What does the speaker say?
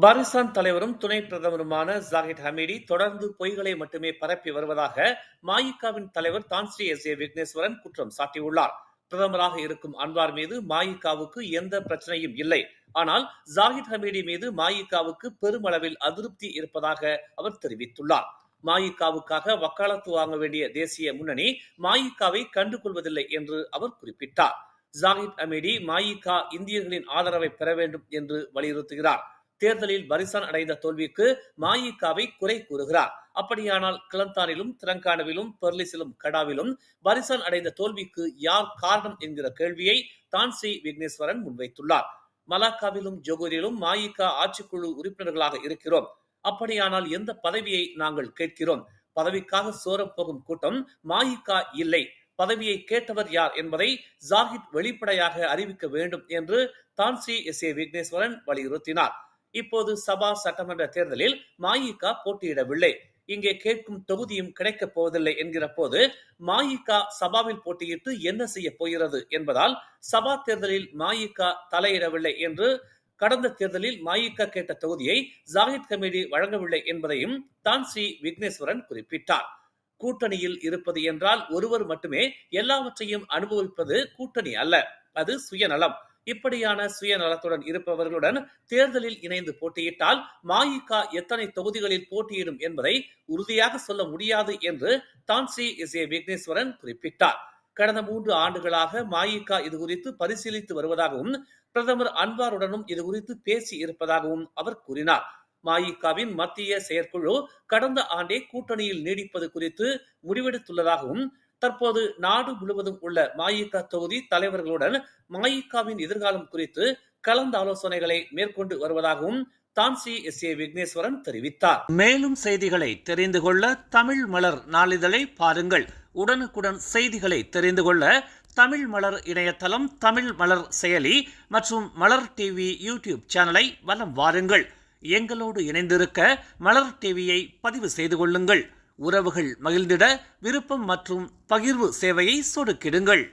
பாரிஸ்தான் தலைவரும் துணை பிரதமருமான ஜாகித் ஹமீடி தொடர்ந்து பொய்களை மட்டுமே பரப்பி வருவதாக மாயிகாவின் தலைவர் தான்ஸ்ரீ விக்னேஸ்வரன் குற்றம் சாட்டியுள்ளார். பிரதமராக இருக்கும் அன்வார் மீது மாயிகாவுக்கு எந்த பிரச்சனையும் இல்லை. ஆனால் ஜாகித் ஹமீடி மீது மாயிகாவுக்கு பெருமளவில் அதிருப்தி இருப்பதாக அவர் தெரிவித்துள்ளார். மாயிகாவுக்காக வக்காலத்து வாங்க வேண்டிய தேசிய முன்னணி மாயிகாவை கண்டுகொள்வதில்லை என்று அவர் குறிப்பிட்டார். ஜாகித் ஹமீடி மாயிகா இந்தியர்களின் ஆதரவை பெற வேண்டும் என்று வலியுறுத்துகிறார். தேர்தலில் பரிசான் அடைந்த தோல்விக்கு மாயிகாவை குறை கூறுகிறார். அப்படியானால் கிளந்தானிலும் திரங்கானுவிலும் பெர்லிஸிலும் கடாவிலும் பரிசான் அடைந்த தோல்விக்கு யார் காரணம் என்கிற கேள்வியை தான்ஸ்ரீ விக்னேஸ்வரன் முன்வைத்துள்ளார். மலாக்காவிலும் ஜொகூரிலும் மாயிகா ஆட்சிக்குழு உறுப்பினர்களாக இருக்கிறோம். அப்படியானால் எந்த பதவியை நாங்கள் கேட்கிறோம்? பதவிக்காக சோரப்போகும் கூட்டம் மாயிகா இல்லை. பதவியை கேட்டவர் யார் என்பதை ஜாகித் வெளிப்படையாக அறிவிக்க வேண்டும் என்று தான்ஸ்ரீ விக்னேஸ்வரன் வலியுறுத்தினார். இப்போது சபா சட்டமன்ற தேர்தலில் மாயிகா போட்டியிடவில்லை. இங்கே கேட்கும் தொகுதியும் கிடைக்கப் போவதில்லை என்கிற போது மாயிகா சபாவில் போட்டியிட்டு என்ன செய்ய போகிறது என்பதால் சபா தேர்தலில் மாயிகா தலையிடவில்லை என்று கடந்த தேர்தலில் மாயிகா கேட்ட தொகுதியை ஜாகித் ஹமீடி வழங்கவில்லை என்பதையும் தான்ஸ்ரீ விக்னேஸ்வரன் குறிப்பிட்டார். கூட்டணியில் இருப்பது என்றால் ஒருவர் மட்டுமே எல்லாவற்றையும் அனுபவிப்பது கூட்டணி அல்ல, அது சுயநலம். இப்படியான சுயநலத்துடன் இருப்பவர்களுடன் தேர்தலில் இணைந்து போட்டியிட்டால் மாயிகா எத்தனை தொகுதிகளில் போட்டியிடும் என்பதை உறுதியாக சொல்ல முடியாது என்று தான்ஸ்ரீ விக்னேஸ்வரன் குறிப்பிட்டார். கடந்த 3 ஆண்டுகளாக மாயிகா இதுகுறித்து பரிசீலித்து வருவதாகவும் பிரதமர் அன்வாருடனும் இதுகுறித்து பேசி இருப்பதாகவும் அவர் கூறினார். மாயிகாவின் மத்திய செயற்குழு கடந்த ஆண்டே கூட்டணியில் நீடிப்பது குறித்து முடிவெடுத்துள்ளதாகவும் தற்போது நாடு முழுவதும் உள்ள மாயிகா தொகுதி தலைவர்களுடன் மாயிகாவின் எதிர்காலம் குறித்து கலந்து ஆலோசனைகளை மேற்கொண்டு வருவதாகவும் தான்ஸ்ரீ விக்னேஸ்வரன் தெரிவித்தார். மேலும் செய்திகளை தெரிந்து கொள்ள தமிழ் மலர் நாளிதழை பாருங்கள். உடனுக்குடன் செய்திகளை தெரிந்து கொள்ள தமிழ் மலர் இணையதளம், தமிழ் மலர் செயலி மற்றும் மலர் டிவி யூடியூப் சேனலை வலம் வாருங்கள். எங்களோடு இணைந்திருக்க மலர் டிவியை பதிவு செய்து கொள்ளுங்கள். உறவுகள் மகிழ்ந்திட விருப்பம் மற்றும் பகிர்வு சேவையை சொடுக்கிடுங்கள்.